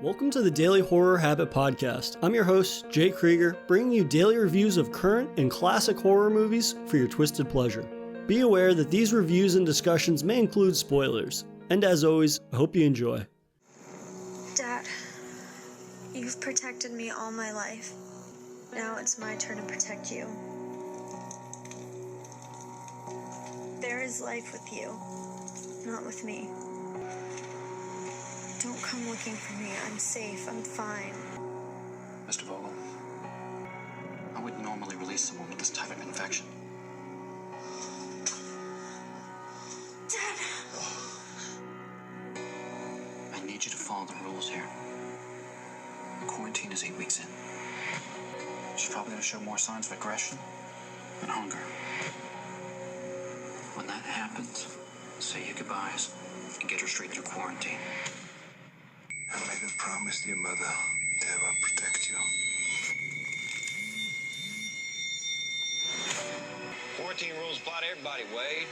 Welcome to the Daily Horror Habit Podcast. I'm your host, Jay Krieger, bringing you daily reviews of current and classic horror movies for your twisted pleasure. Be aware that these reviews and discussions may include spoilers. And as always, I hope you enjoy. Dad, you've protected me all my life. Now it's my turn to protect you. There is life with you, not with me. Don't come looking for me. I'm safe. I'm fine. Mr. Vogel, I wouldn't normally release someone with this type of infection. Dad! I need you to follow the rules here. The quarantine is 8 weeks in. She's probably going to show more signs of aggression and hunger. When that happens, say your goodbyes and get her straight through quarantine. I made a promise to your mother that I will protect you. Quarantine rules apply to everybody, Wade.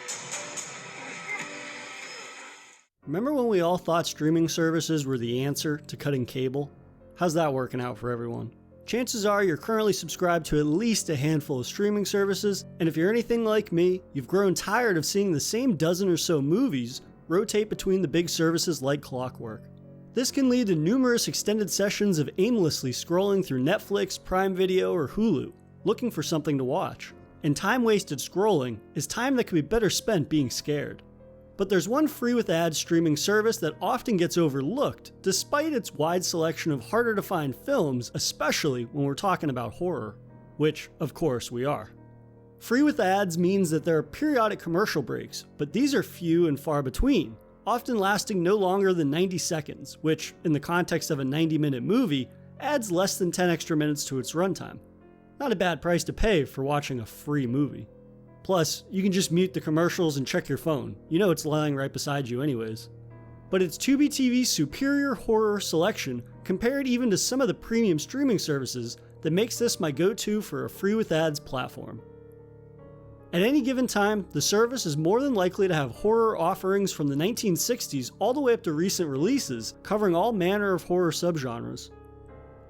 Remember when we all thought streaming services were the answer to cutting cable? How's that working out for everyone? Chances are you're currently subscribed to at least a handful of streaming services, and if you're anything like me, you've grown tired of seeing the same dozen or so movies rotate between the big services like clockwork. This can lead to numerous extended sessions of aimlessly scrolling through Netflix, Prime Video, or Hulu, looking for something to watch. And time wasted scrolling is time that could be better spent being scared. But there's one free with ads streaming service that often gets overlooked, despite its wide selection of harder to find films, especially when we're talking about horror. Which, of course, we are. Free with ads means that there are periodic commercial breaks, but these are few and far between, often lasting no longer than 90 seconds, which, in the context of a 90-minute movie, adds less than 10 extra minutes to its runtime. Not a bad price to pay for watching a free movie. Plus, you can just mute the commercials and check your phone. You know it's lying right beside you anyways. But it's Tubi TV's superior horror selection, compared even to some of the premium streaming services, that makes this my go-to for a free with ads platform. At any given time, the service is more than likely to have horror offerings from the 1960s all the way up to recent releases, covering all manner of horror subgenres.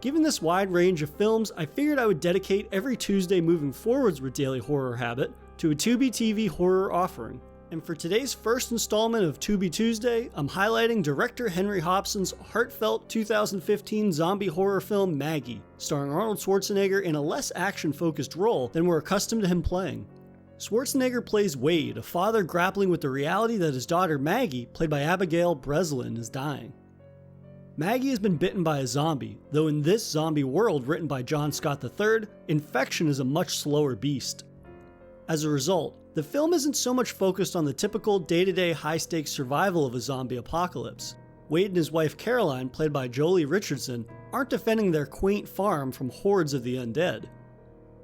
Given this wide range of films, I figured I would dedicate every Tuesday moving forwards with Daily Horror Habit to a Tubi TV horror offering. And for today's first installment of Tubi Tuesday, I'm highlighting director Henry Hobson's heartfelt 2015 zombie horror film Maggie, starring Arnold Schwarzenegger in a less action-focused role than we're accustomed to him playing. Schwarzenegger plays Wade, a father grappling with the reality that his daughter Maggie, played by Abigail Breslin, is dying. Maggie has been bitten by a zombie, though in this zombie world written by John Scott III, infection is a much slower beast. As a result, the film isn't so much focused on the typical day-to-day high-stakes survival of a zombie apocalypse. Wade and his wife Caroline, played by Jolie Richardson, aren't defending their quaint farm from hordes of the undead.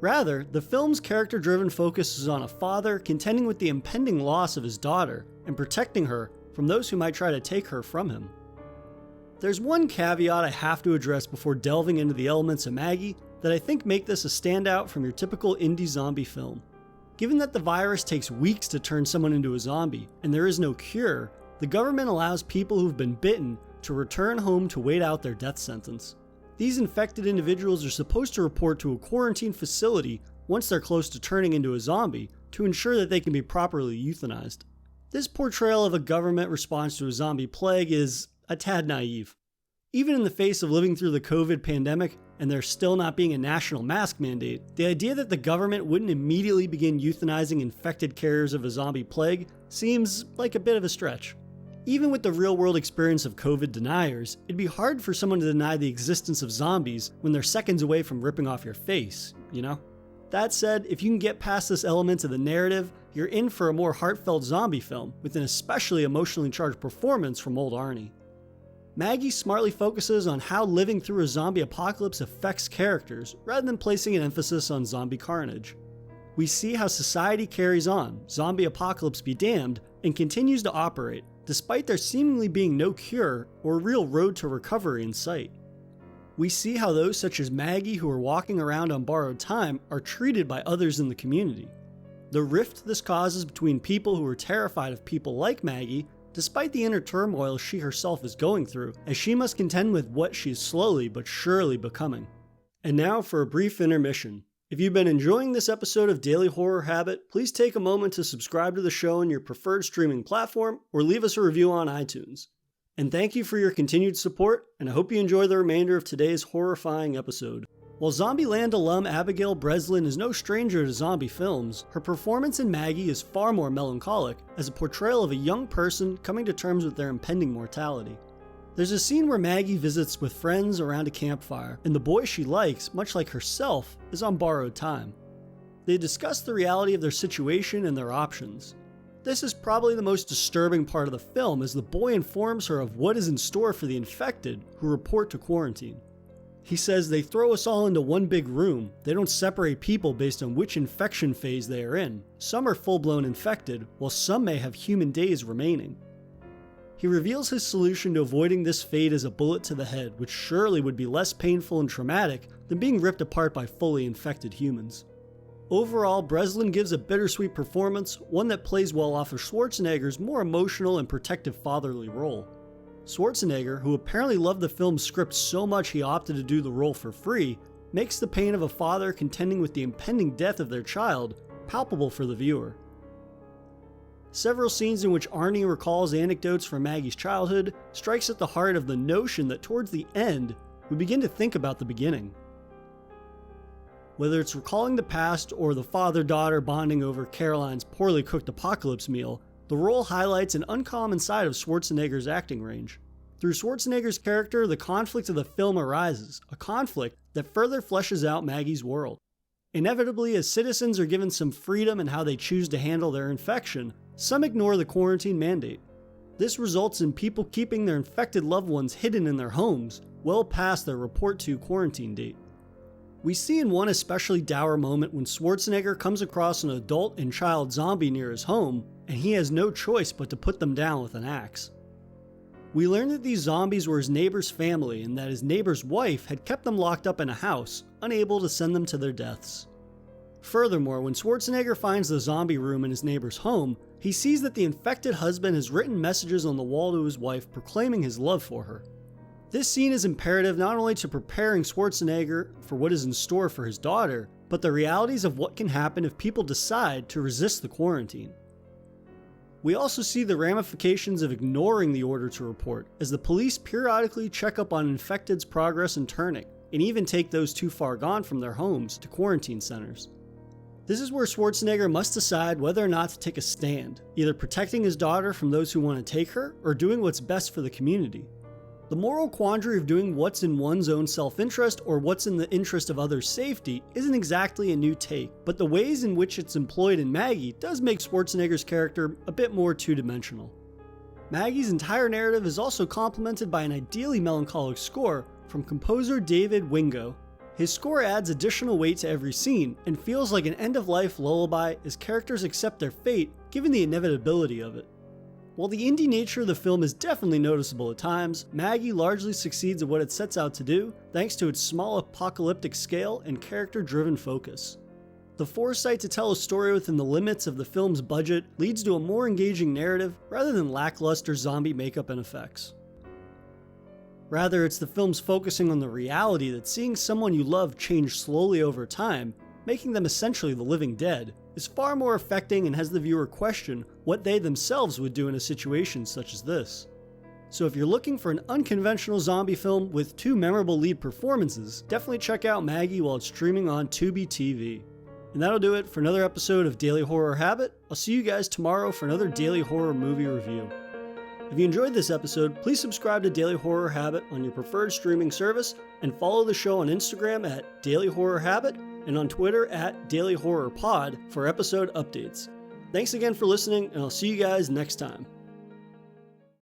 Rather, the film's character-driven focus is on a father contending with the impending loss of his daughter and protecting her from those who might try to take her from him. There's one caveat I have to address before delving into the elements of Maggie that I think make this a standout from your typical indie zombie film. Given that the virus takes weeks to turn someone into a zombie and there is no cure, the government allows people who've been bitten to return home to wait out their death sentence. These infected individuals are supposed to report to a quarantine facility once they're close to turning into a zombie to ensure that they can be properly euthanized. This portrayal of a government response to a zombie plague is a tad naive. Even in the face of living through the COVID pandemic and there still not being a national mask mandate, the idea that the government wouldn't immediately begin euthanizing infected carriers of a zombie plague seems like a bit of a stretch. Even with the real-world experience of COVID deniers, it'd be hard for someone to deny the existence of zombies when they're seconds away from ripping off your face, you know? That said, if you can get past this element of the narrative, you're in for a more heartfelt zombie film with an especially emotionally charged performance from old Arnie. Maggie smartly focuses on how living through a zombie apocalypse affects characters, rather than placing an emphasis on zombie carnage. We see how society carries on, zombie apocalypse be damned, and continues to operate, despite there seemingly being no cure or real road to recovery in sight. We see how those such as Maggie who are walking around on borrowed time are treated by others in the community. The rift this causes between people who are terrified of people like Maggie despite the inner turmoil she herself is going through, as she must contend with what she is slowly but surely becoming. And now for a brief intermission. If you've been enjoying this episode of Daily Horror Habit, please take a moment to subscribe to the show on your preferred streaming platform or leave us a review on iTunes. And thank you for your continued support, and I hope you enjoy the remainder of today's horrifying episode. While Zombieland alum Abigail Breslin is no stranger to zombie films, her performance in Maggie is far more melancholic, as a portrayal of a young person coming to terms with their impending mortality. There's a scene where Maggie visits with friends around a campfire, and the boy she likes, much like herself, is on borrowed time. They discuss the reality of their situation and their options. This is probably the most disturbing part of the film, as the boy informs her of what is in store for the infected who report to quarantine. He says they throw us all into one big room. They don't separate people based on which infection phase they are in. Some are full-blown infected, while some may have human days remaining. He reveals his solution to avoiding this fate as a bullet to the head, which surely would be less painful and traumatic than being ripped apart by fully infected humans. Overall, Breslin gives a bittersweet performance, one that plays well off of Schwarzenegger's more emotional and protective fatherly role. Schwarzenegger, who apparently loved the film's script so much he opted to do the role for free, makes the pain of a father contending with the impending death of their child palpable for the viewer. Several scenes in which Arnie recalls anecdotes from Maggie's childhood strikes at the heart of the notion that towards the end, we begin to think about the beginning. Whether it's recalling the past or the father-daughter bonding over Caroline's poorly cooked apocalypse meal, the role highlights an uncommon side of Schwarzenegger's acting range. Through Schwarzenegger's character, the conflict of the film arises, a conflict that further fleshes out Maggie's world. Inevitably, as citizens are given some freedom in how they choose to handle their infection, some ignore the quarantine mandate. This results in people keeping their infected loved ones hidden in their homes, well past their report-to quarantine date. We see in one especially dour moment when Schwarzenegger comes across an adult and child zombie near his home, and he has no choice but to put them down with an axe. We learn that these zombies were his neighbor's family and that his neighbor's wife had kept them locked up in a house, unable to send them to their deaths. Furthermore, when Schwarzenegger finds the zombie room in his neighbor's home, he sees that the infected husband has written messages on the wall to his wife proclaiming his love for her. This scene is imperative not only to preparing Schwarzenegger for what is in store for his daughter, but the realities of what can happen if people decide to resist the quarantine. We also see the ramifications of ignoring the order to report, as the police periodically check up on infected's progress in turning, and even take those too far gone from their homes to quarantine centers. This is where Schwarzenegger must decide whether or not to take a stand, either protecting his daughter from those who want to take her, or doing what's best for the community. The moral quandary of doing what's in one's own self-interest or what's in the interest of others' safety isn't exactly a new take, but the ways in which it's employed in Maggie does make Schwarzenegger's character a bit more two-dimensional. Maggie's entire narrative is also complemented by an ideally melancholic score from composer David Wingo. His score adds additional weight to every scene and feels like an end-of-life lullaby as characters accept their fate given the inevitability of it. While the indie nature of the film is definitely noticeable at times, Maggie largely succeeds at what it sets out to do thanks to its small apocalyptic scale and character-driven focus. The foresight to tell a story within the limits of the film's budget leads to a more engaging narrative rather than lackluster zombie makeup and effects. Rather, it's the film's focusing on the reality that seeing someone you love change slowly over time, making them essentially the living dead, is far more affecting and has the viewer question what they themselves would do in a situation such as this. So if you're looking for an unconventional zombie film with two memorable lead performances, definitely check out Maggie while it's streaming on Tubi TV. And that'll do it for another episode of Daily Horror Habit. I'll see you guys tomorrow for another Daily Horror movie review. If you enjoyed this episode, please subscribe to Daily Horror Habit on your preferred streaming service and follow the show on Instagram at Daily Horror Habit and on Twitter at Daily Horror Pod for episode updates. Thanks again for listening, and I'll see you guys next time.